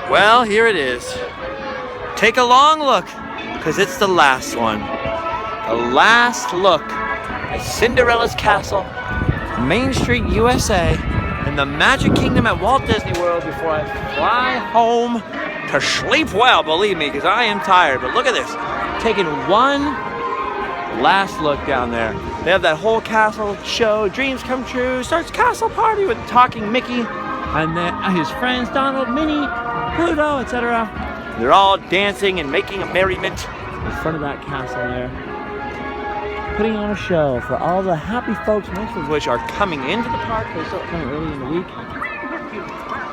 Well, here it is. Take a long look, because it's the last one. The last look at Cinderella's Castle, Main Street, USA, in the Magic Kingdom at Walt Disney World before I fly home to sleep well, believe me, because I am tired. But look at this. Taking one last look down there. They have that whole castle show, Dreams Come True, starts castle party with talking Mickey and then his friends, Donald, Minnie, Pluto, etc. They're all dancing and making a merriment in front of that castle there, putting on a show for all the happy folks, most of which are coming into the park. They're still coming early in the week.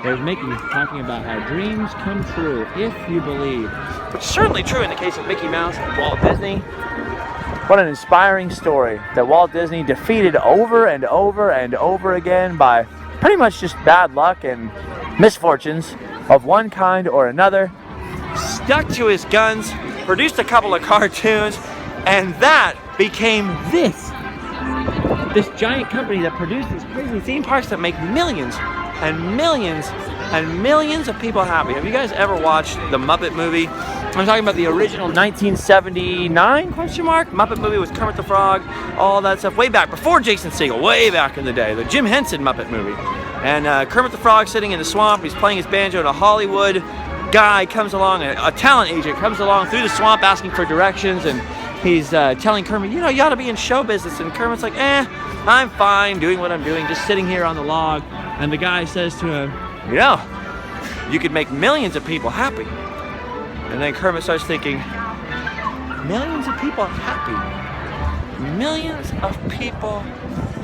There's Mickey talking about how dreams come true if you believe, which is certainly true in the case of Mickey Mouse and Walt Disney. What an inspiring story that Walt Disney, defeated over and over and over again by pretty much just bad luck and misfortunes of one kind or another, stuck to his guns, produced a couple of cartoons, and that became this giant company that produced these crazy theme parks that make millions and millions and millions of people happy. Have you guys ever watched the Muppet movie? I'm talking about the original 1979 question mark Muppet movie with Kermit the Frog, all that stuff, way back before Jason Segel, way back in the day, the Jim Henson Muppet movie. And Kermit the Frog sitting in the swamp, he's playing his banjo, and a Hollywood guy comes along, a talent agent comes along through the swamp asking for directions, and he's telling Kermit, you know, you ought to be in show business. And Kermit's like, I'm fine doing what I'm doing, just sitting here on the log. And the guy says to him, you know, you could make millions of people happy. And then Kermit starts thinking, millions of people happy? Millions of people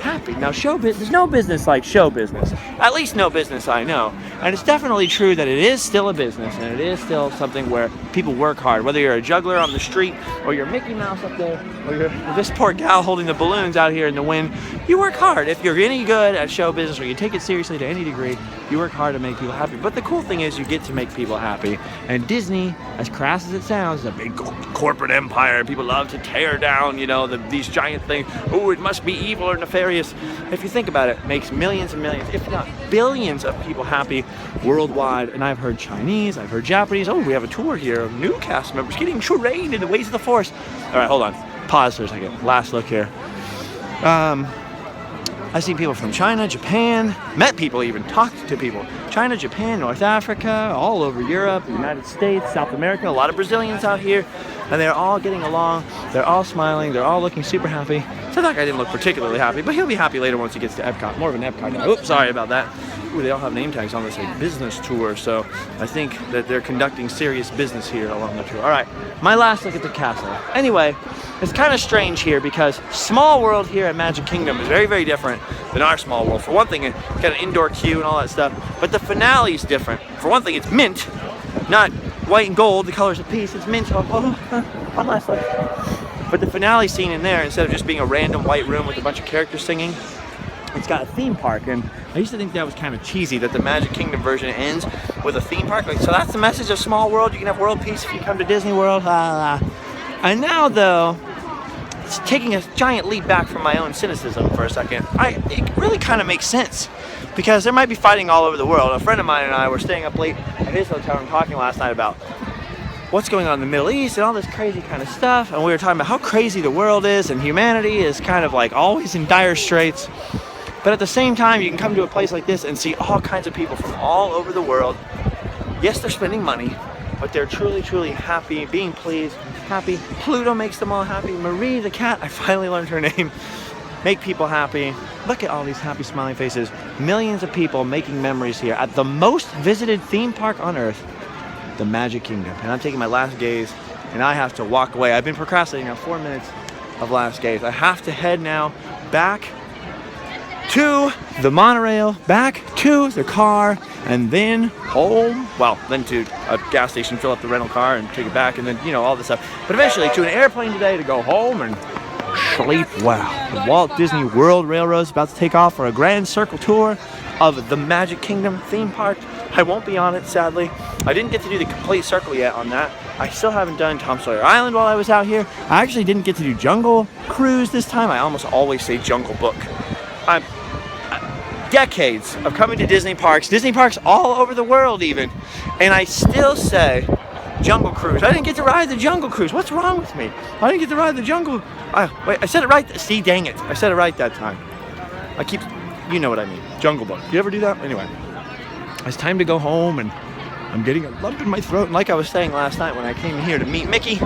happy? Now, there's no business like show business. At least no business I know. And it's definitely true that it is still a business, and it is still something where people work hard. Whether you're a juggler on the street, or you're Mickey Mouse up there, or you're this poor gal holding the balloons out here in the wind, you work hard. If you're any good at show business, or you take it seriously to any degree, you work hard to make people happy. But the cool thing is you get to make people happy. And Disney, as crass as it sounds, is a big corporate empire. People love to tear down, you know, these giant things. Oh, it must be evil or nefarious. If you think about it, makes millions and millions, if not billions of people happy worldwide. And I've heard Chinese, I've heard Japanese. Oh, we have a tour here of new cast members getting trained in the ways of the Force. All right, hold on. Pause for a second. Last look here. I've seen people from China, Japan, met people even, talked to people. China, Japan, North Africa, all over Europe, the United States, South America, a lot of Brazilians out here, and they're all getting along, they're all smiling, they're all looking super happy. So that guy didn't look particularly happy, but he'll be happy later once he gets to Epcot. More of an Epcot guy. Oops, sorry about that. Ooh, they all have name tags on this, like business tour, so I think that they're conducting serious business here along the tour. All right, my last look at the castle. Anyway, it's kind of strange here because Small World here at Magic Kingdom is very, very different than our Small World. For one thing, it's got an indoor queue and all that stuff, but the finale is different. For one thing, it's mint, not white and gold, the colors of peace. It's mint. One last look. But the finale scene in there, instead of just being a random white room with a bunch of characters singing, it's got a theme park. And I used to think that was kind of cheesy, that the Magic Kingdom version ends with a theme park. Like, so that's the message of Small World. You can have world peace if you come to Disney World. And now, though, it's taking a giant leap back from my own cynicism for a second. It really kind of makes sense, because there might be fighting all over the world. A friend of mine and I were staying up late at his hotel room talking last night about what's going on in the Middle East and all this crazy kind of stuff. And we were talking about how crazy the world is, and humanity is kind of like always in dire straits. But at the same time, you can come to a place like this and see all kinds of people from all over the world. Yes, they're spending money, but they're truly, truly happy, being pleased, happy. Pluto makes them all happy. Marie the cat, I finally learned her name, make people happy. Look at all these happy, smiling faces. Millions of people making memories here at the most visited theme park on Earth, the Magic Kingdom. And I'm taking my last gaze, and I have to walk away. I've been procrastinating now 4 minutes of last gaze. I have to head now back to the monorail, back to the car, and then home. Well, then to a gas station, fill up the rental car and take it back, and then, you know, all this stuff. But eventually to an airplane today to go home and sleep well. The Walt Disney World Railroad is about to take off for a grand circle tour of the Magic Kingdom theme park. I won't be on it, sadly. I didn't get to do the complete circle yet on that. I still haven't done Tom Sawyer Island while I was out here. I actually didn't get to do Jungle Cruise this time. I almost always say Jungle Book. decades of coming to Disney parks all over the world even, and I still say Jungle Cruise. I didn't get to ride the Jungle Cruise. What's wrong with me? I didn't get to ride the Jungle. Wait, I said it right. See, dang it. I said it right that time. You know what I mean. Jungle Book. You ever do that? Anyway, it's time to go home, and I'm getting a lump in my throat. And like I was saying last night when I came here to meet Mickey,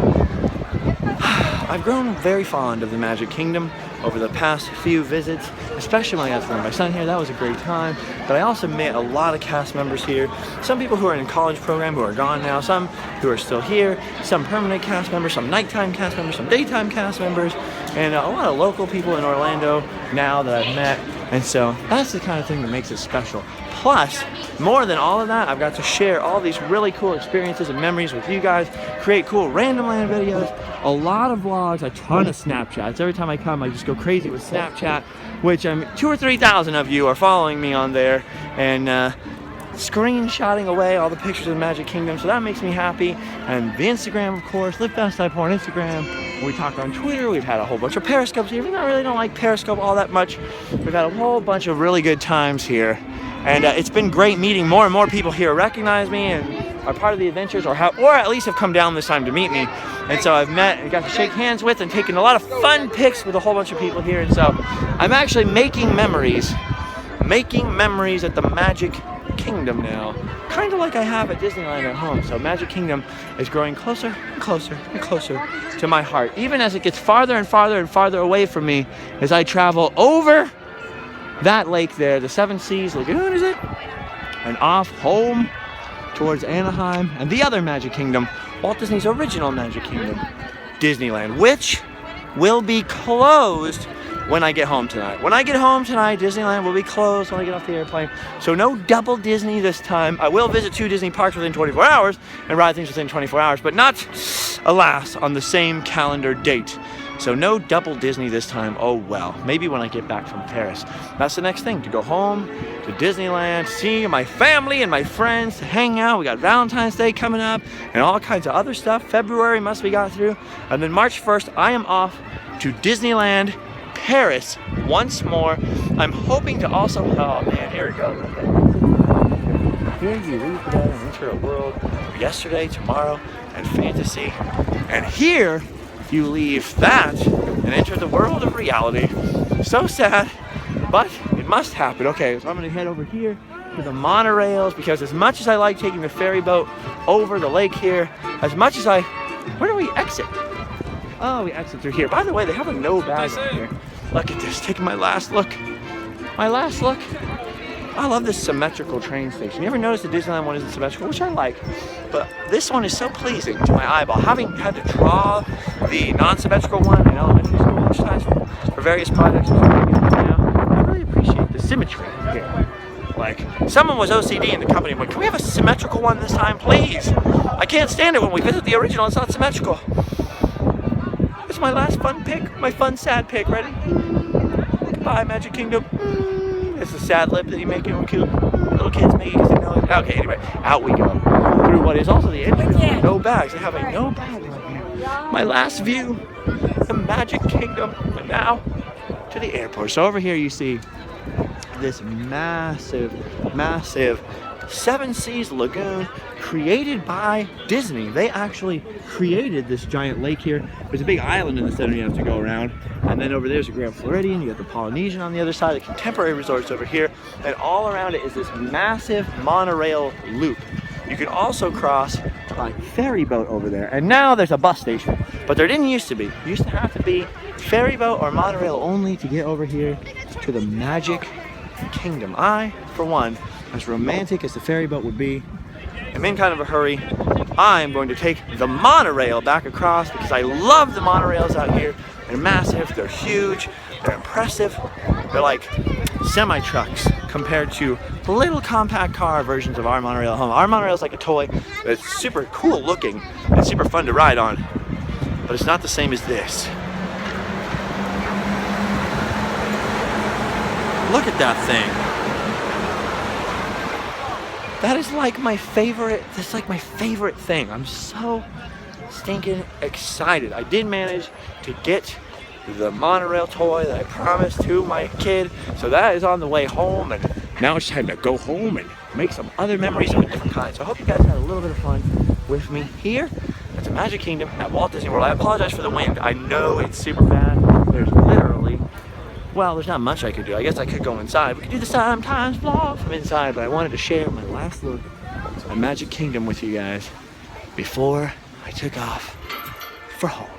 I've grown very fond of the Magic Kingdom over the past few visits, especially when I got to bring my son here. That was a great time. But I also met a lot of cast members here. Some people who are in college program who are gone now, some who are still here, some permanent cast members, some nighttime cast members, some daytime cast members, and a lot of local people in Orlando now that I've met. And so that's the kind of thing that makes it special. Plus, more than all of that, I've got to share all these really cool experiences and memories with you guys, create cool Random Land videos, a lot of vlogs, a ton of Snapchats. Every time I come, I just go crazy with Snapchat, which 2,000 or 3,000 of you are following me on there, and screenshotting away all the pictures of the Magic Kingdom, so that makes me happy. And the Instagram, of course, Live Fast Type on Instagram. We talk on Twitter. We've had a whole bunch of Periscopes here. Even though I really don't like Periscope all that much, we've had a whole bunch of really good times here. And it's been great meeting more and more people here recognize me and are part of the adventures, or at least have come down this time to meet me. And so I've met and got to shake hands with and taken a lot of fun pics with a whole bunch of people here. And so I'm actually making memories at the Magic Kingdom now, kind of like I have at Disneyland at home. So Magic Kingdom is growing closer and closer and closer to my heart, even as it gets farther and farther and farther away from me as I travel over that lake there, the Seven Seas Lagoon, is it? And off home towards Anaheim and the other Magic Kingdom, Walt Disney's original Magic Kingdom, Disneyland, which will be closed when I get home tonight. When I get home tonight, Disneyland will be closed when I get off the airplane. So no double Disney this time. I will visit 2 Disney parks within 24 hours and ride things within 24 hours, but not, alas, on the same calendar date. So no double Disney this time. Oh well, maybe when I get back from Paris. That's the next thing, to go home to Disneyland, see my family and my friends, to hang out. We got Valentine's Day coming up and all kinds of other stuff. February must be got through. And then March 1st, I am off to Disneyland Paris once more. I'm hoping to also, oh man, here we go. Here you leave today and enter a world of yesterday, tomorrow, and fantasy. And here you leave that and enter the world of reality. So sad, but it must happen. Okay, so I'm gonna head over here to the monorails, because as much as I like taking the ferry boat over the lake here, as much as where do we exit? Oh, we exit through here. By the way, they have a no bag on here. Look at this, taking my last look. My last look. I love this symmetrical train station. You ever notice the Disneyland one isn't symmetrical, which I like, but this one is so pleasing to my eyeball. Having had to draw the non-symmetrical one in elementary school each time for various projects, I really appreciate the symmetry here. Like, someone was OCD in the company, but can we have a symmetrical one this time, please? I can't stand it when we visit the original, it's not symmetrical. It's my last fun pick, my fun sad pick. Ready? Goodbye, Magic Kingdom. It's a sad lip that you make it cute. Little kids make it because they know it. Okay, anyway, out we go through what is also the entry of no bags. They have a no bag right here. My last view, the Magic Kingdom, and now to the airport. So over here you see this massive, massive Seven Seas Lagoon created by Disney. They actually created this giant lake here. There's a big island in the center you have to go around. And then over there's the Grand Floridian, you got the Polynesian on the other side, the contemporary resorts over here. And all around it is this massive monorail loop. You can also cross by ferry boat over there. And now there's a bus station, but there didn't used to be. It used to have to be ferry boat or monorail only to get over here to the Magic Kingdom. I, for one, as romantic as the ferry boat would be, I'm in kind of a hurry. I'm going to take the monorail back across because I love the monorails out here. They're massive, they're huge, they're impressive. They're like semi-trucks compared to the little compact car versions of our monorail at home. Our monorail is like a toy, but it's super cool looking and super fun to ride on. But it's not the same as this. Look at that thing. That is like my favorite, that's like my favorite thing. I'm so stinking excited. I did manage to get the monorail toy that I promised to my kid. So that is on the way home, and Now it's time to go home and make some other memories of a different kind. So I hope you guys had a little bit of fun with me here at the Magic Kingdom at Walt Disney World. I apologize for the wind. I know it's super bad. There's literally, well, there's not much I could do. I guess I could go inside. We could do the sometimes vlog from inside, but I wanted to share my last look at Magic Kingdom with you guys before I took off for home.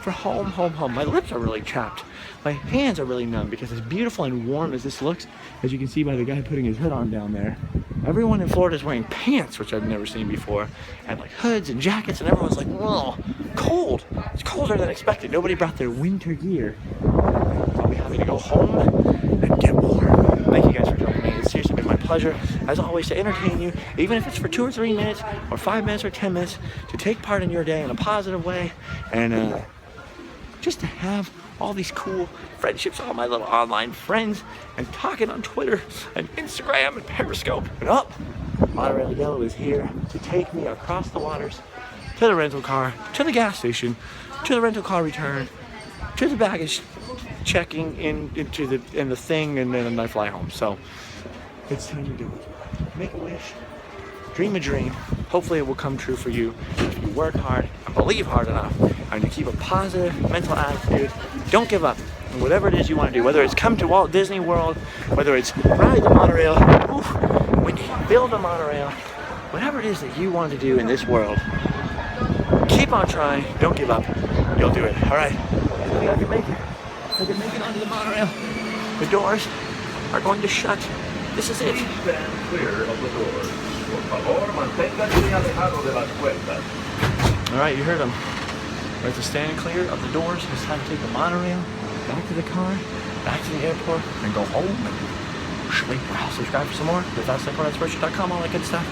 For home. My lips are really chapped. My hands are really numb because as beautiful and warm as this looks, as you can see by the guy putting his hood on down there, everyone in Florida is wearing pants, which I've never seen before, and like hoods and jackets, and everyone's like, whoa, cold. It's colder than expected. Nobody brought their winter gear. I'll be having to go home and get warm. Thank you guys for joining me. It's seriously been my pleasure, as always, to entertain you, even if it's for 2 or 3 minutes, or 5 minutes or 10 minutes, to take part in your day in a positive way, and just to have all these cool friendships, all my little online friends, and talking on Twitter and Instagram and Periscope and up. Monorail Yellow is here to take me across the waters, to the rental car, to the gas station, to the rental car return, to the baggage checking into the thing, and then I fly home. So it's time to do it. Make a wish, dream a dream. Hopefully it will come true for you if you work hard and believe hard enough, and to keep a positive mental attitude. Don't give up. And whatever it is you want to do, whether it's come to Walt Disney World, whether it's ride the monorail, when you build a monorail, whatever it is that you want to do in this world, keep on trying. Don't give up. You'll do it. All right. I can make it. I can make it onto the monorail. The doors are going to shut. This is it. Stand clear of the doors. Por favor, manténganse alejado de las puertas. All right, you heard them. We have to stand clear of the doors. It's time to take the monorail back to the car, back to the airport, and go home and sleep well. Subscribe for some more. WithoutSignPortInspiration.com, all that good stuff.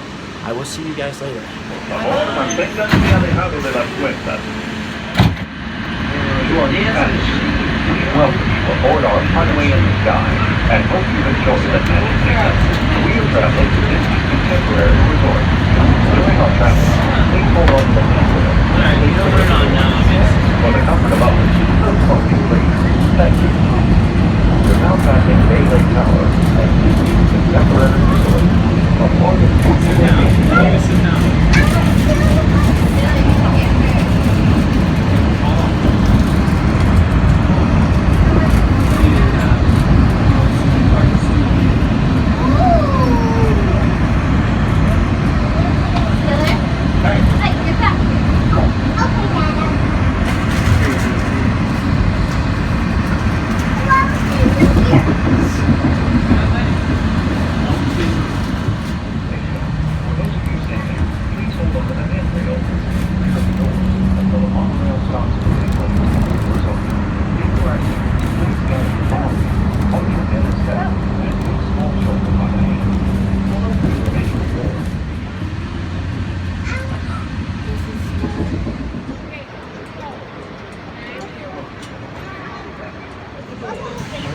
I will see you guys later. Por favor, manténganse alejado de las puertas. Welcome you aboard our Highway in the Sky, and hope you enjoy the Magic Kingdom. We are traveling to Disney's contemporary resort. During our travel, please hold on to the handrail. For the comfort of others, no smoking, please. Thank you. We're now passing Bay Lake Tower and Disney's contemporary resort. Aboard the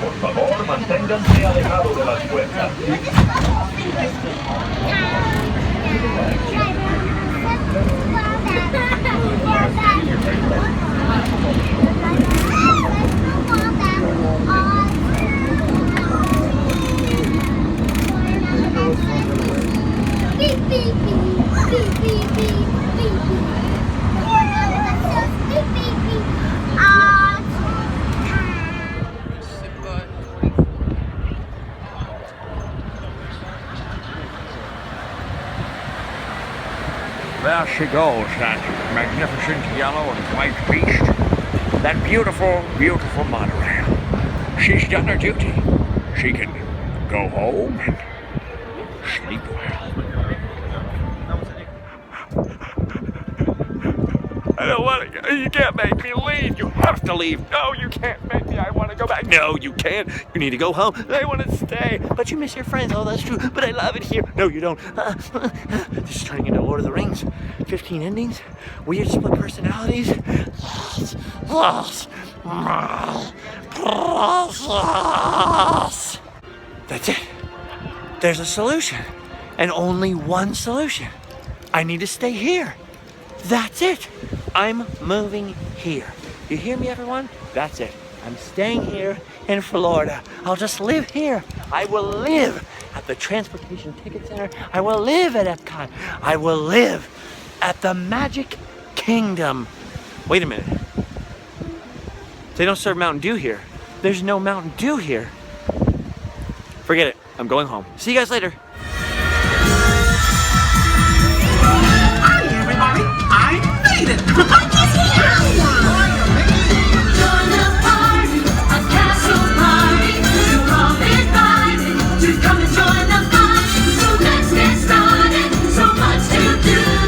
Por favor, manténganse alejados de las puertas. There she goes, that magnificent yellow and white beast. That beautiful, beautiful monorail. She's done her duty. She can go home and sleep well. I don't want to go. You can't make me leave. You have to leave. No, you can't make me. I want to go back. No, you can't. You need to go home. I want to stay. But you miss your friends. Oh, that's true. But I love it here. No, you don't. This is turning into Lord of the Rings. 15 endings. Weird split personalities. That's it. There's a solution. And only one solution. I need to stay here. That's it. I'm moving here. You hear me, everyone? That's it. I'm staying here in Florida. I'll just live here. I will live at the Transportation Ticket Center. I will live at Epcot. I will live at the Magic Kingdom. Wait a minute. They don't serve Mountain Dew here. There's no Mountain Dew here. Forget it. I'm going home. See you guys later.